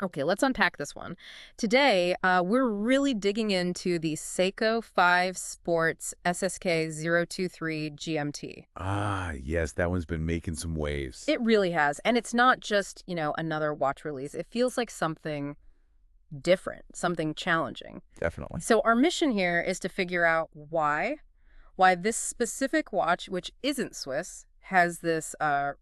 Okay, let's unpack this one. Today, we're really digging into the Seiko 5 Sports SSK023 GMT. Ah, yes, that one's been making some waves. It really has. And it's not just, another watch release. It feels like something different, something challenging. Definitely. So our mission here is to figure out why this specific watch, which isn't Swiss, has this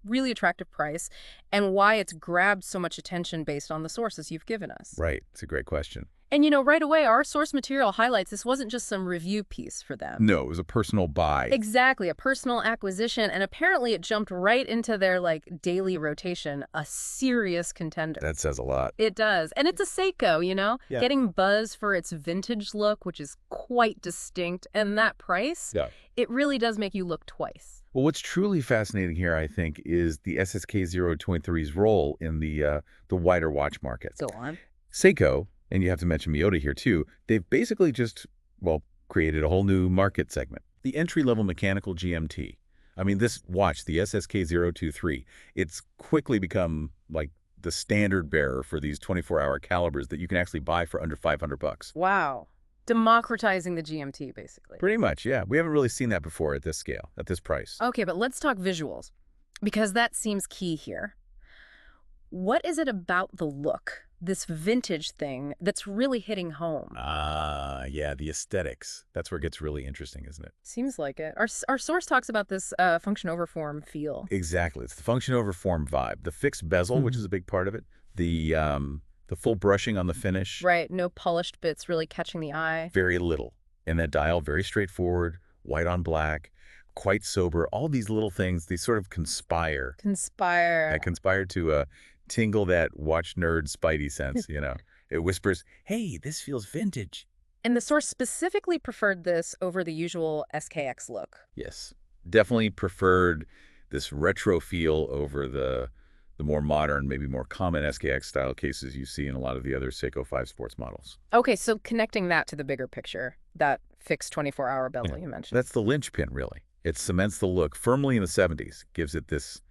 really attractive price, and why it's grabbed so much attention based on the sources you've given us. Right. It's a great question. And right away, our source material highlights this wasn't just some review piece for them. No, it was a personal buy. Exactly, a personal acquisition, and apparently it jumped right into their, daily rotation, a serious contender. That says a lot. It does. And it's a Seiko, Yeah. getting buzz for its vintage look, which is quite distinct, and that price, Yeah. it really does make you look twice. Well, what's truly fascinating here, I think, is the SSK023's role in the wider watch market. Go on. Seiko, and you have to mention Miyota here too, they've basically just, well, created a whole new market segment. The entry-level mechanical GMT. I mean, this watch, the SSK023, it's quickly become like the standard bearer for these 24-hour calibers that you can actually buy for under $500. Wow. Democratizing the GMT, basically. Pretty much, yeah. We haven't really seen that before at this scale, at this price. Okay, but let's talk visuals, because that seems key here. What is it about the look, this vintage thing, that's really hitting home? Ah, yeah, the aesthetics. That's where it gets really interesting, isn't it? Seems like it. Our source talks about this function over form feel. Exactly. It's the function over form vibe. The fixed bezel, which is a big part of it. The full brushing on the finish. Right, no polished bits really catching the eye. Very little. And that dial, very straightforward, white on black, quite sober. All these little things, they sort of conspire. Conspire. Conspire to tingle that watch nerd spidey sense, It whispers, hey, this feels vintage. And the source specifically preferred this over the usual SKX look. Yes. Definitely preferred this retro feel over the more modern, maybe more common SKX-style cases you see in a lot of the other Seiko 5 sports models. Okay, so connecting that to the bigger picture, that fixed 24-hour bezel you mentioned. That's the linchpin, really. It cements the look firmly in the 70s, gives it this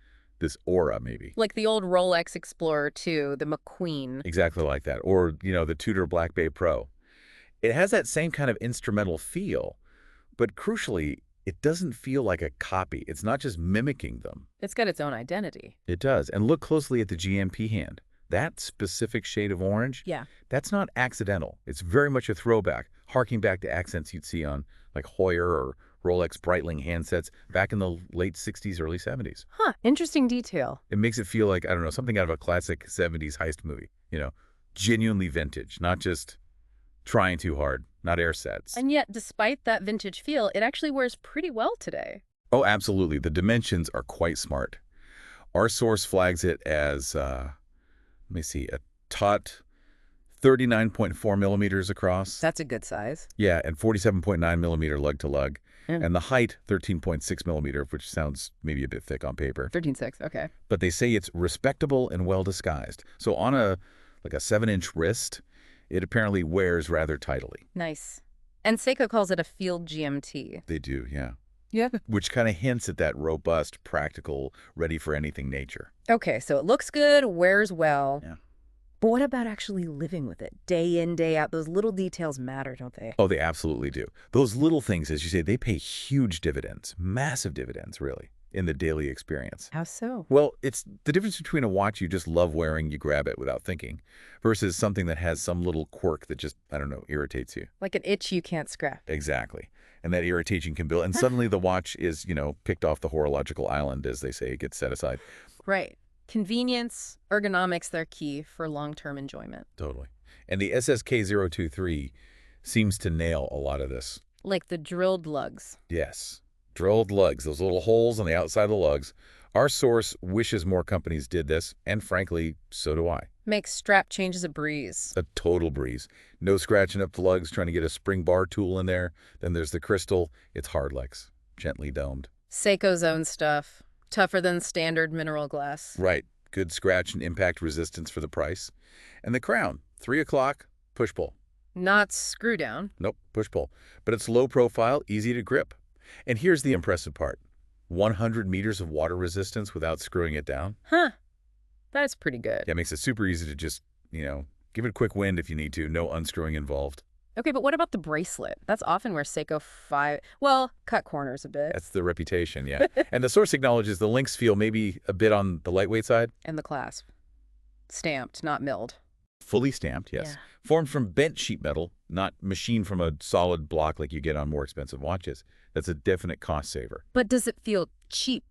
aura, maybe. Like the old Rolex Explorer 2, the McQueen. Exactly like that. Or, the Tudor Black Bay Pro. It has that same kind of instrumental feel, but crucially, it doesn't feel like a copy. It's not just mimicking them. It's got its own identity. It does. And look closely at the GMP hand. That specific shade of orange, Yeah. that's not accidental. It's very much a throwback, harking back to accents you'd see on like Heuer or Rolex Breitling handsets back in the late 60s, early 70s. Huh, interesting detail. It makes it feel like, I don't know, something out of a classic 70s heist movie, genuinely vintage, not just trying too hard, not air sets. And yet, despite that vintage feel, it actually wears pretty well today. Oh, absolutely. The dimensions are quite smart. Our source flags it as, let me see, a taut 39.4 millimeters across. That's a good size. Yeah, and 47.9 millimeter lug to lug. Yeah. And the height, 13.6 millimeter, which sounds maybe a bit thick on paper. 13.6, okay. But they say it's respectable and well disguised. So on a 7-inch wrist, it apparently wears rather tidily. Nice. And Seiko calls it a field GMT. They do, yeah. Yeah. Which kind of hints at that robust, practical, ready-for-anything nature. Okay, so it looks good, wears well. Yeah. But what about actually living with it? Day in, day out. Those little details matter, don't they? Oh, they absolutely do. Those little things, as you say, they pay huge dividends, massive dividends, really, in the daily experience. How so? Well, it's the difference between a watch you just love wearing, you grab it without thinking, versus something that has some little quirk that just, I don't know, irritates you. Like an itch you can't scratch. Exactly. And that irritation can build. And suddenly the watch is, picked off the horological island, as they say. It gets set aside. Right. Convenience, ergonomics, they're key for long-term enjoyment. Totally. And the SSK023 seems to nail a lot of this. Like the drilled lugs. Yes. Drilled lugs, those little holes on the outside of the lugs. Our source wishes more companies did this, and frankly, so do I. Makes strap changes a breeze. A total breeze. No scratching up the lugs, trying to get a spring bar tool in there. Then there's the crystal. It's Hardlex, gently domed. Seiko's own stuff. Tougher than standard mineral glass. Right. Good scratch and impact resistance for the price. And the crown, 3 o'clock, push-pull. Not screw down. Nope, push-pull. But it's low profile, easy to grip. And here's the impressive part. 100 meters of water resistance without screwing it down. Huh. That's pretty good. Yeah, it makes it super easy to just Give it a quick wind if you need to. No unscrewing involved. Okay, but what about the bracelet? That's often where Seiko 5, well, cut corners a bit. That's the reputation, yeah. And the source acknowledges the links feel maybe a bit on the lightweight side. And the clasp. Stamped, not milled. Fully stamped, yes. Yeah. Formed from bent sheet metal, not machined from a solid block like you get on more expensive watches. That's a definite cost saver. But does it feel cheap,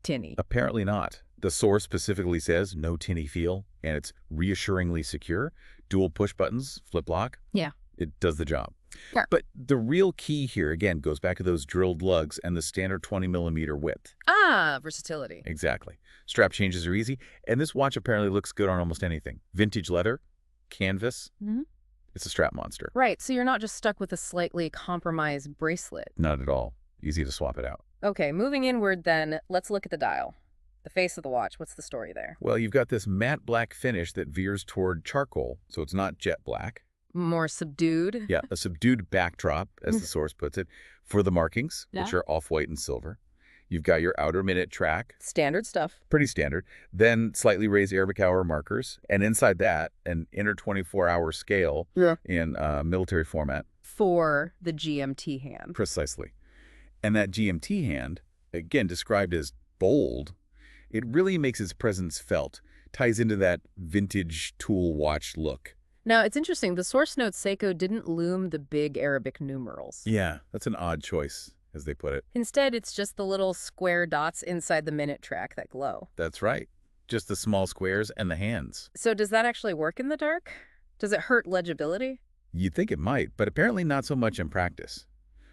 tinny? Apparently not. The source specifically says no tinny feel, and it's reassuringly secure. Dual push buttons, flip lock. Yeah. It does the job. Sure. But the real key here, again, goes back to those drilled lugs and the standard 20mm width. Ah, versatility. Exactly. Strap changes are easy, and this watch apparently looks good on almost anything. Vintage leather, canvas. Mm-hmm. It's a strap monster. Right, so you're not just stuck with a slightly compromised bracelet. Not at all. Easy to swap it out. Okay, moving inward then, let's look at the dial. The face of the watch, what's the story there? Well, you've got this matte black finish that veers toward charcoal, so it's not jet black. More subdued? Yeah, a subdued backdrop, as the source puts it, for the markings, which are off-white and silver. You've got your outer minute track. Standard stuff. Pretty standard. Then slightly raised Arabic hour markers. And inside that, an inner 24-hour scale in military format. For the GMT hand. Precisely. And that GMT hand, again described as bold, it really makes its presence felt, ties into that vintage tool watch look. Now, it's interesting. The source notes Seiko didn't lume the big Arabic numerals. Yeah, that's an odd choice, as they put it. Instead, it's just the little square dots inside the minute track that glow. That's right. Just the small squares and the hands. So does that actually work in the dark? Does it hurt legibility? You'd think it might, but apparently not so much in practice.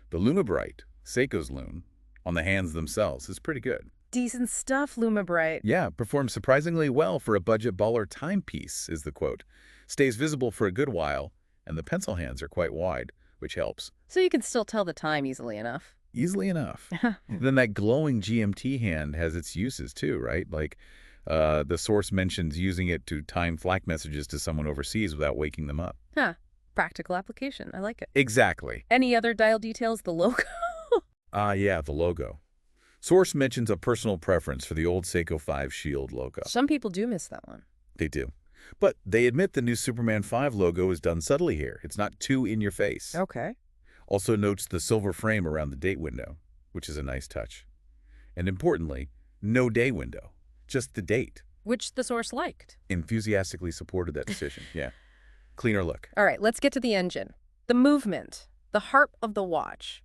The Lume Bright, Seiko's lume, on the hands themselves is pretty good. Decent stuff, Lumebright. Yeah, performs surprisingly well for a budget baller timepiece, is the quote. Stays visible for a good while, and the pencil hands are quite wide, which helps. So you can still tell the time easily enough. Easily enough. Then that glowing GMT hand has its uses too, right? Like the source mentions using it to time flak messages to someone overseas without waking them up. Huh. Practical application. I like it. Exactly. Any other dial details? The logo? Yeah, the logo. Source mentions a personal preference for the old Seiko 5 Shield logo. Some people do miss that one. They do. But they admit the new Superman 5 logo is done subtly here. It's not too in your face. Okay. Also notes the silver frame around the date window, which is a nice touch. And importantly, no day window, just the date. Which the source liked. Enthusiastically supported that decision, yeah. Cleaner look. All right, let's get to the engine. The movement, the heart of the watch.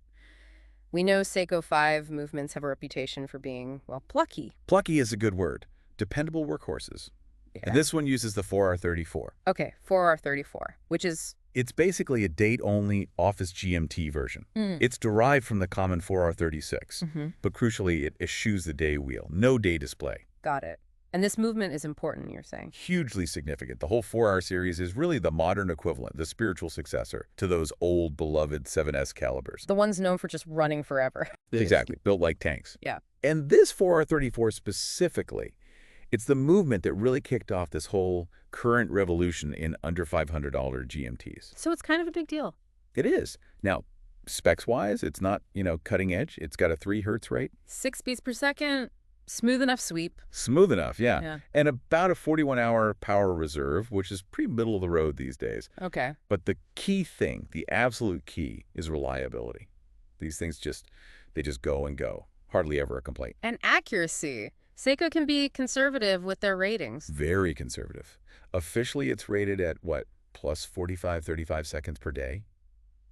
We know Seiko 5 movements have a reputation for being, well, plucky. Plucky is a good word. Dependable workhorses. Yeah. And this one uses the 4R34. Okay, 4R34, which is... It's basically a date-only office GMT version. It's derived from the common 4R36, but crucially, it eschews the day wheel. No day display. Got it. And this movement is important, you're saying? Hugely significant. The whole 4R series is really the modern equivalent, the spiritual successor to those old, beloved 7S calibers. The ones known for just running forever. Exactly. Built like tanks. Yeah. And this 4R34 specifically, it's the movement that really kicked off this whole current revolution in under $500 GMTs. So it's kind of a big deal. It is. Now, specs-wise, it's not, cutting edge. It's got a 3 hertz rate. 6 beats per second. Smooth enough sweep. Smooth enough, yeah. And about a 41-hour power reserve, which is pretty middle of the road these days. Okay. But the key thing, the absolute key, is reliability. These things they just go and go. Hardly ever a complaint. And accuracy. Seiko can be conservative with their ratings. Very conservative. Officially, it's rated at, what, plus 45, 35 seconds per day?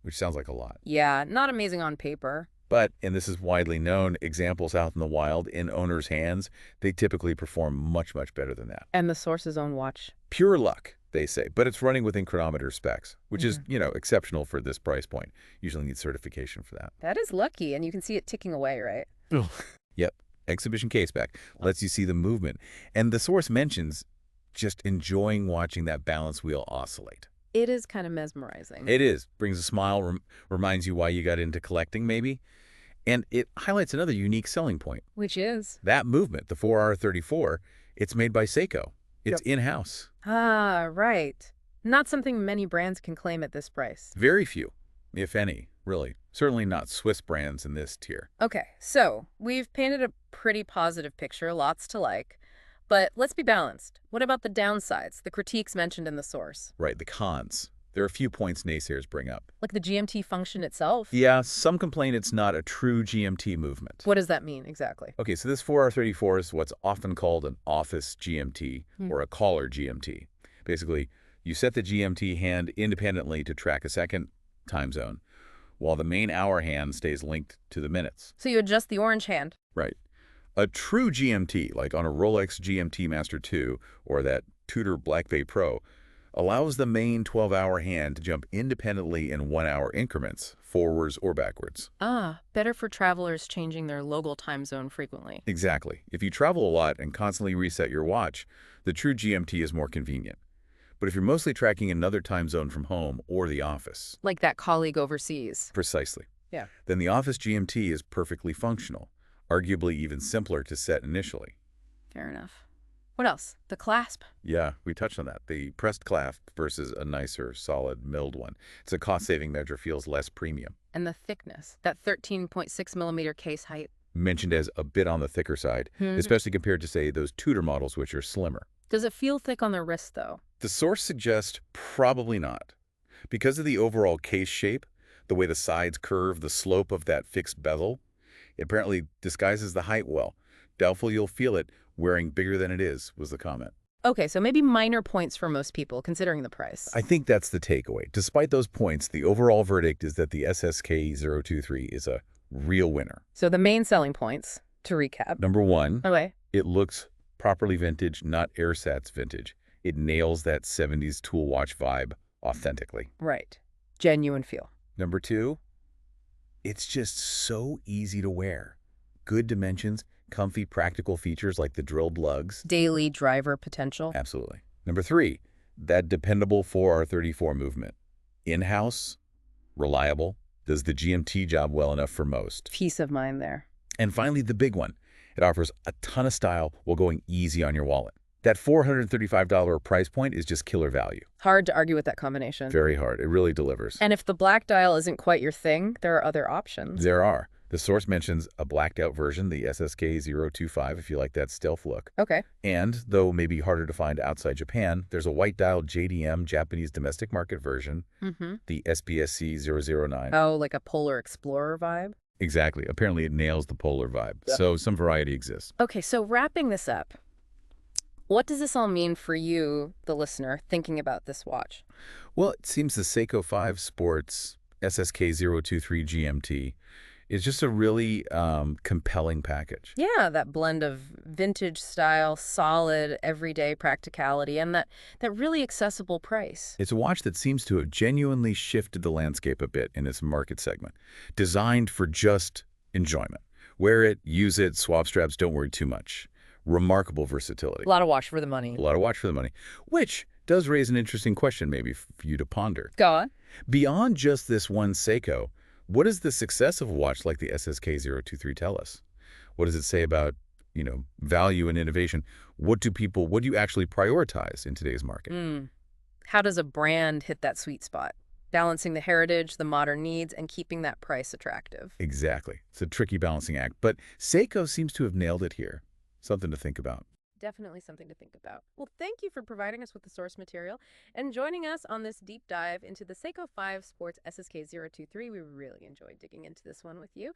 Which sounds like a lot. Yeah, not amazing on paper. But, and this is widely known, examples out in the wild, in owners' hands, they typically perform much, much better than that. And the source's own watch. Pure luck, they say. But it's running within chronometer specs, which is, exceptional for this price point. Usually need certification for that. That is lucky, and you can see it ticking away, right? Yep. Exhibition caseback lets you see the movement. And the source mentions just enjoying watching that balance wheel oscillate. It is kind of mesmerizing. It is. Brings a smile, reminds you why you got into collecting, maybe. And it highlights another unique selling point. Which is? That movement, the 4R34, it's made by Seiko. It's in-house. Ah, right. Not something many brands can claim at this price. Very few, if any, really. Certainly not Swiss brands in this tier. Okay, so we've painted a pretty positive picture, lots to like. But let's be balanced. What about the downsides, the critiques mentioned in the source? Right, the cons. There are a few points naysayers bring up. Like the GMT function itself? Yeah, some complain it's not a true GMT movement. What does that mean exactly? Okay, so this 4R34 is what's often called an office GMT or a caller GMT. Basically, you set the GMT hand independently to track a second time zone, while the main hour hand stays linked to the minutes. So you adjust the orange hand. Right. A true GMT, like on a Rolex GMT Master 2 or that Tudor Black Bay Pro, allows the main 12-hour hand to jump independently in 1-hour increments, forwards or backwards. Ah, better for travelers changing their local time zone frequently. Exactly. If you travel a lot and constantly reset your watch, the true GMT is more convenient. But if you're mostly tracking another time zone from home or the office, Like that colleague overseas. precisely, Yeah. then the office GMT is perfectly functional, arguably even simpler to set initially. Fair enough. What else? The clasp. Yeah, we touched on that. The pressed clasp versus a nicer, solid, milled one. It's a cost-saving measure, feels less premium. And the thickness. That 13.6 millimeter case height. Mentioned as a bit on the thicker side, especially compared to, say, those Tudor models, which are slimmer. Does it feel thick on the wrist, though? The source suggests probably not. Because of the overall case shape, the way the sides curve, the slope of that fixed bezel, it apparently disguises the height well. Doubtful you'll feel it wearing bigger than it is, was the comment. Okay, so maybe minor points for most people, considering the price. I think that's the takeaway. Despite those points, the overall verdict is that the SSK023 is a real winner. So the main selling points, to recap. Number one, Okay. it looks properly vintage, not Airsats vintage. It nails that 70s tool watch vibe authentically. Right. Genuine feel. Number two, it's just so easy to wear. Good dimensions, comfy, practical features like the drilled lugs. Daily driver potential. Absolutely. Number three, that dependable 4R34 movement. In-house, reliable, does the GMT job well enough for most. Peace of mind there. And finally, the big one. It offers a ton of style while going easy on your wallet. That $435 price point is just killer value. Hard to argue with that combination. Very hard. It really delivers. And if the black dial isn't quite your thing, there are other options. There are. The source mentions a blacked out version, the SSK025, if you like that stealth look. Okay. And, though maybe harder to find outside Japan, there's a white dial JDM Japanese domestic market version, the SPSC009. Oh, like a Polar Explorer vibe? Exactly. Apparently it nails the polar vibe. So some variety exists. Okay, so wrapping this up, what does this all mean for you, the listener, thinking about this watch? Well, it seems the Seiko 5 Sports SSK023 GMT is just a really compelling package. Yeah, that blend of vintage style, solid, everyday practicality, and that really accessible price. It's a watch that seems to have genuinely shifted the landscape a bit in its market segment, designed for just enjoyment. Wear it, use it, swap straps, don't worry too much. Remarkable versatility. A lot of watch for the money. A lot of watch for the money, which does raise an interesting question maybe for you to ponder. Go on. Beyond just this one Seiko, what does the success of a watch like the SSK023 tell us? What does it say about, value and innovation? What do you actually prioritize in today's market? How does a brand hit that sweet spot? Balancing the heritage, the modern needs, and keeping that price attractive. Exactly. It's a tricky balancing act, but Seiko seems to have nailed it here. Something to think about. Definitely something to think about. Well, thank you for providing us with the source material and joining us on this deep dive into the Seiko 5 Sports SSK023. We really enjoyed digging into this one with you.